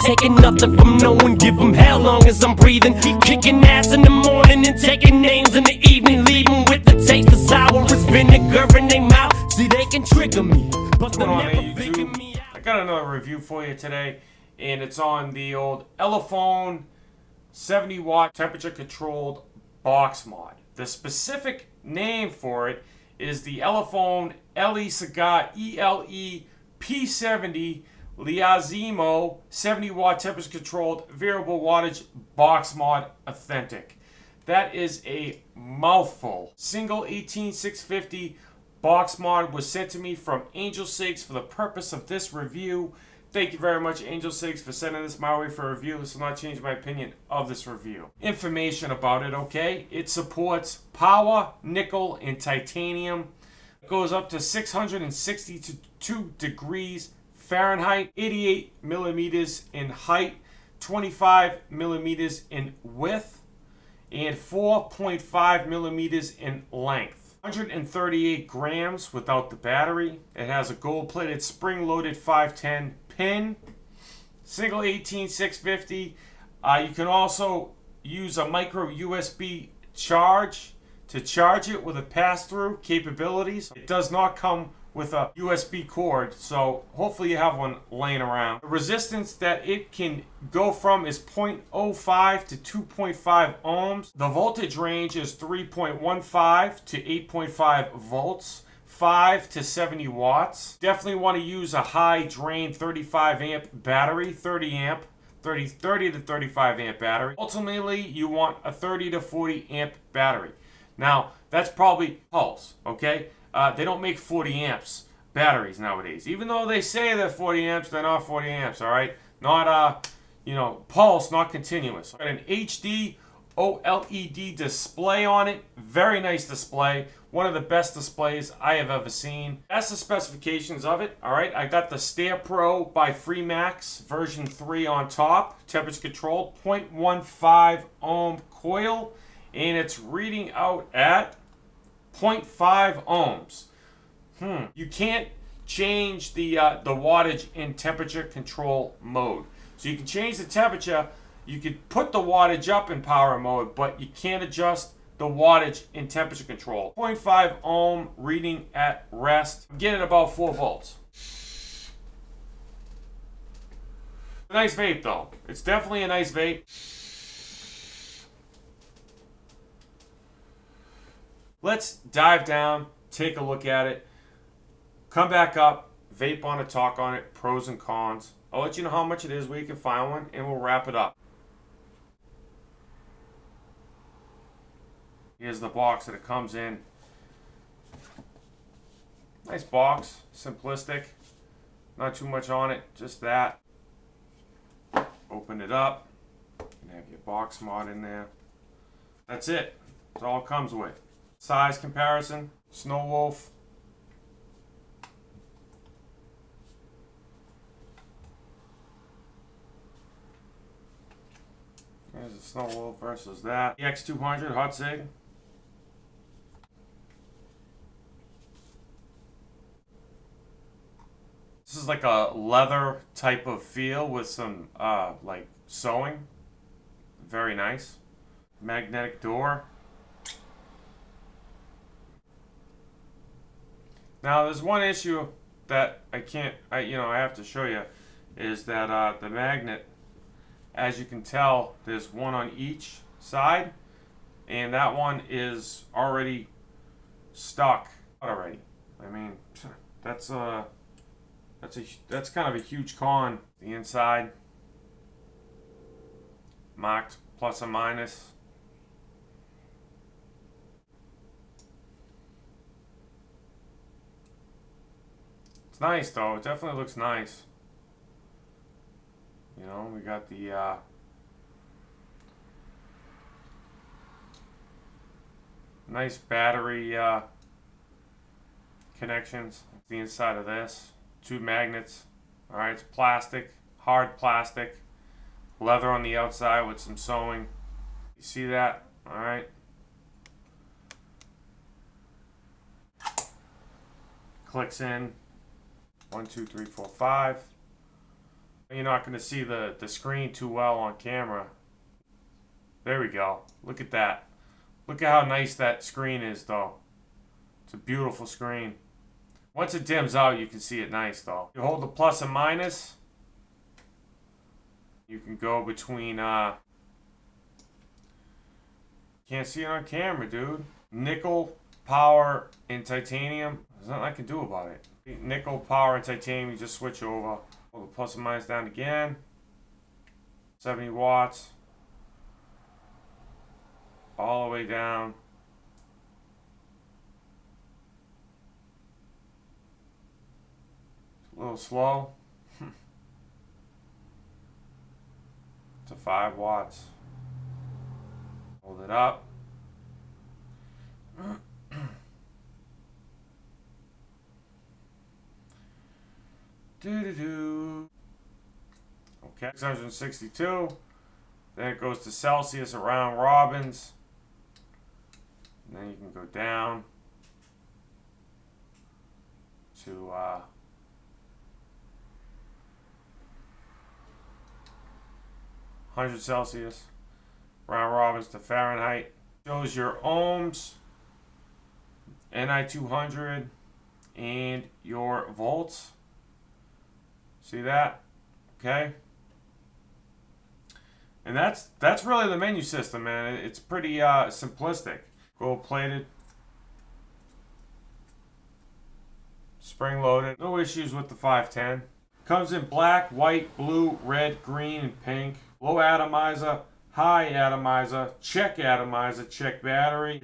taking nothing from no one. Give them hell long as I'm breathing. Keep kicking ass in the morning and taking names in the evening. Leaving with the taste of sour. It's vinegar in their mouth. See, they can trigger me, but they're never figure me out. I got another review for you today, and it's on the old Elephone 70-watt temperature-controlled box mod. The specific name for it is the Elephone Ele Cigar Ele P70w 70-watt temperature-controlled variable wattage box mod authentic. That is a mouthful. Single 18650 box mod was sent to me from AmbitionZ for the purpose of this review. Thank you very much, AmbitionZ, for sending this my way for a review. This will not change my opinion of this review. Information about it, okay? It supports power, nickel, and titanium. It goes up to 662 degrees Fahrenheit, 88 millimeters in height, 25 millimeters in width, and 4.5 millimeters in length. 138 grams without the battery. It has a gold-plated spring-loaded 510 pin. Single 18650. You can also use a micro USB charge to charge it with a pass-through capabilities. It does not come with a USB cord, so hopefully you have one laying around. The resistance that it can go from is 0.05 to 2.5 ohms. The voltage range is 3.15 to 8.5 volts, 5 to 70 watts. Definitely want to use a high drain 35 amp battery, 30 to 35 amp battery. Ultimately, you want a 30 to 40 amp battery. Now, that's probably pulse, okay? They don't make 40 amps batteries nowadays. Even though they say they're 40 amps, they're not 40 amps, all right? Not, pulse, not continuous. Got an HD OLED display on it. Very nice display. One of the best displays I have ever seen. That's the specifications of it, all right? I got the Stare Pro by Freemax version 3 on top. Temperature controlled, 0.15 ohm coil. And it's reading out at 0.5 ohms. You can't change the wattage in temperature control mode. So you can change the temperature, you could put the wattage up in power mode, but you can't adjust the wattage in temperature control. 0.5 ohm reading at rest. I'm getting about 4 volts. A nice vape though. It's definitely a nice vape. Let's dive down, take a look at it, come back up, vape on it, talk on it, pros and cons. I'll let you know how much it is, where you can find one, and we'll wrap it up. Here's the box that it comes in. Nice box, simplistic, not too much on it, just that. Open it up, and have your box mod in there. That's it. That's all it comes with. Size comparison, Snow Wolf. There's the Snow Wolf versus that. The X200 Hot Sig. This is like a leather type of feel with some like sewing. Very nice. Magnetic door. Now, there's one issue that I have to show you, is that the magnet, as you can tell, there's one on each side, and that one is already stuck already. I mean, that's kind of a huge con. The inside marked plus or minus. It's nice though, it definitely looks nice. You know, we got the nice battery connections. The inside of this, 2 magnets. Alright, it's plastic, hard plastic, leather on the outside with some sewing. You see that? Alright. Clicks in. 1, 2, 3, 4, 5. You're not going to see the screen too well on camera. There we go. Look at that. Look at how nice that screen is, though. It's a beautiful screen. Once it dims out, you can see it nice, though. You hold the plus and minus. You can go between, can't see it on camera, dude. Nickel, power, and titanium. There's nothing I can do about it. Nickel, power, and titanium, you just switch over. Hold the plus and minus down again. 70 watts. All the way down. It's a little slow. To 5 watts. Hold it up. Do-do-do. Okay, 662. Then it goes to Celsius around Robins. And then you can go down to 100 Celsius. Round Robins to Fahrenheit. Shows your ohms, Ni 200, and your volts. See that? Okay. And that's really the menu system, man. It's pretty simplistic. Gold plated. Spring loaded. No issues with the 510. Comes in black, white, blue, red, green, and pink. Low atomizer, high atomizer, check battery.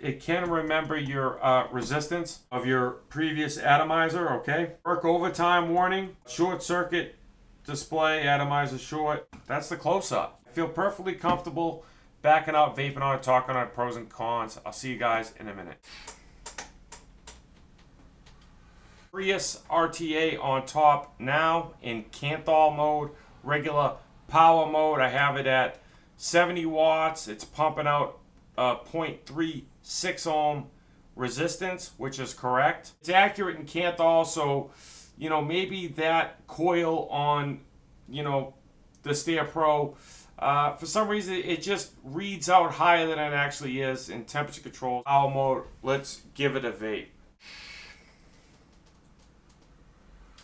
It can remember your resistance of your previous atomizer, okay? Work overtime warning, short circuit display, atomizer short. That's the close-up. I feel perfectly comfortable backing out, vaping on it, talking on it, pros and cons. I'll see you guys in a minute. Prius RTA on top now in Kanthal mode, regular power mode. I have it at 70 watts. It's pumping out 0.36 ohm resistance, which is correct. It's accurate in Kanthal, so you know, maybe that coil on, you know, the Steer Pro, for some reason it just reads out higher than it actually is in temperature control. Power mode, let's give it a vape.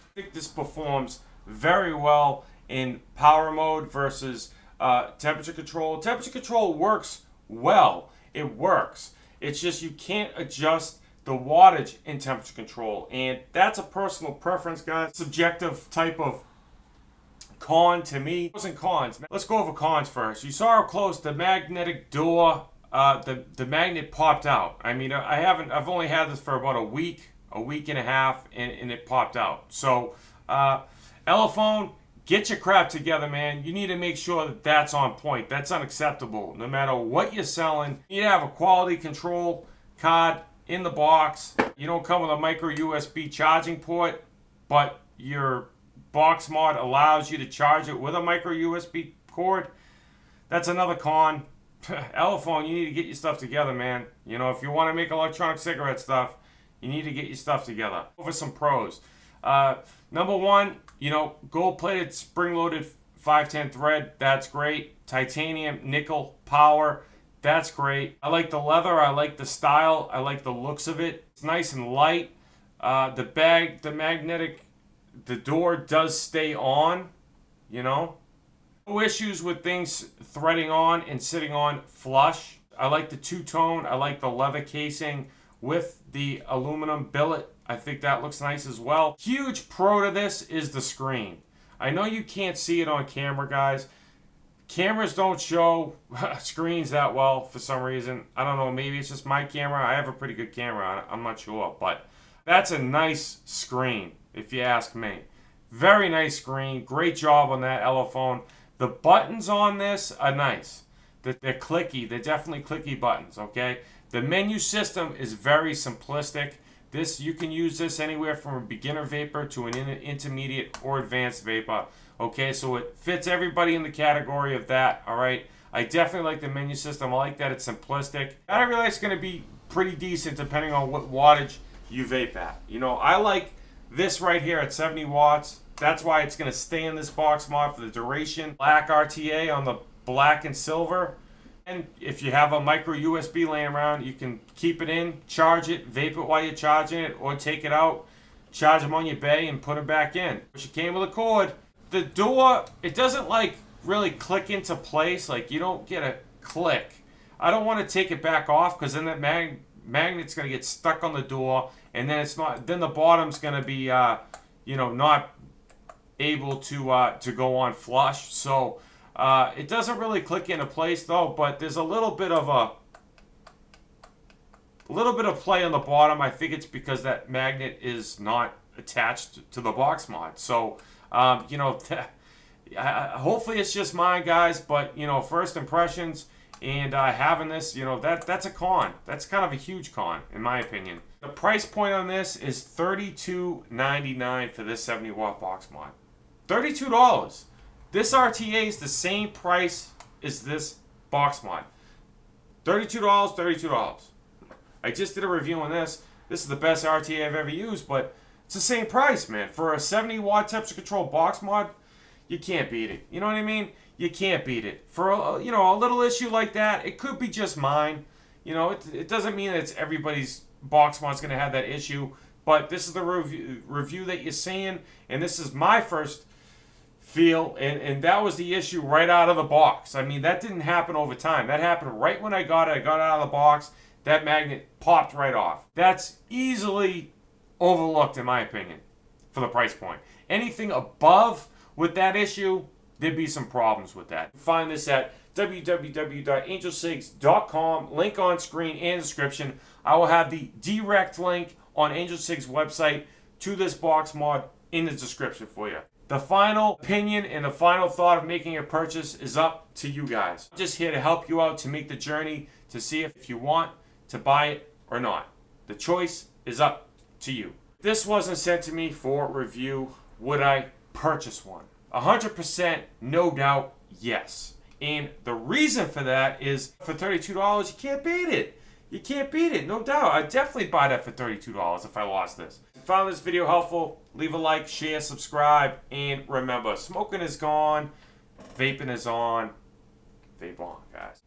I think this performs very well in power mode versus temperature control. Temperature control works well. It works. It's just you can't adjust the wattage in temperature control, and that's a personal preference, guys. Subjective type of con to me. Pros and cons. Let's go over cons first. You saw how close the magnetic door, the magnet popped out. I mean, I've only had this for about a week and a half, and it popped out. So, Elephone, get your crap together, man. You need to make sure that that's on point. That's unacceptable. No matter what you're selling, you need to have a quality control card in the box. You don't come with a micro USB charging port, but your box mod allows you to charge it with a micro USB cord. That's another con. Elephone, you need to get your stuff together, man. You know, if you want to make electronic cigarette stuff, you need to get your stuff together. Over some pros. Number one, you know, gold-plated, spring-loaded 510 thread. That's great. Titanium, nickel, power. That's great. I like the leather. I like the style. I like the looks of it. It's nice and light. The magnetic, the door does stay on, you know. No issues with things threading on and sitting on flush. I like the two-tone. I like the leather casing with the aluminum billet. I think that looks nice as well. Huge pro to this is the screen. I know you can't see it on camera, guys. Cameras don't show screens that well for some reason. I don't know, maybe it's just my camera. I have a pretty good camera, I'm not sure. But that's a nice screen, if you ask me. Very nice screen. Great job on that Elephone. The buttons on this are nice. They're clicky. They're definitely clicky buttons, okay? The menu system is very simplistic. You can use this anywhere from a beginner vapor to an intermediate or advanced vapor. Okay, so it fits everybody in the category of that, all right? I definitely like the menu system. I like that it's simplistic. Battery life's going to be pretty decent depending on what wattage you vape at. You know, I like this right here at 70 watts. That's why it's going to stay in this box mod for the duration. Black RTA on the black and silver. And if you have a micro USB laying around, you can keep it in, charge it, vape it while you're charging it, or take it out, charge them on your bay, and put it back in. Which it came with a cord. The door, it doesn't like really click into place. Like you don't get a click. I don't want to take it back off because then that magnet's going to get stuck on the door, and then it's not. Then the bottom's going to be, you know, not able to go on flush. So it doesn't really click into place though. But there's a little bit of play on the bottom. I think it's because that magnet is not attached to the box mod. So you know, hopefully it's just mine, guys. But you know, first impressions. And having this, you know, that's a con. That's kind of a huge con, in my opinion. The price point on this is $32.99 for this 70-watt box mod. $32. This RTA is the same price as this box mod. $32, $32. I just did a review on this. This is the best RTA I've ever used, but it's the same price, man. For a 70-watt temperature control box mod, you can't beat it. You know what I mean? You can't beat it. For a, you know, a little issue like that, it could be just mine. You know, it doesn't mean that it's everybody's box mod's going to have that issue. But this is the review that you're seeing, and this is my first feel, and that was the issue right out of the box. I mean, that didn't happen over time. That happened right when I got it. I got it out of the box. That magnet popped right off. That's easily overlooked, in my opinion, for the price point. Anything above with that issue, there'd be some problems with that. Find this at www.angelcigs.com. Link on screen and description. I will have the direct link on AngelCig's website to this box mod in the description for you. The final opinion and the final thought of making a purchase is up to you guys. I'm just here to help you out to make the journey to see if you want to buy it or not. The choice is up to you. If this wasn't sent to me for review, would I purchase one? 100% no doubt yes. And the reason for that is for $32 you can't beat it. You can't beat it, no doubt. I'd definitely buy that for $32 if I lost this. If you found this video helpful, leave a like, share, subscribe, and remember, smoking is gone, vaping is on. Vape on, guys.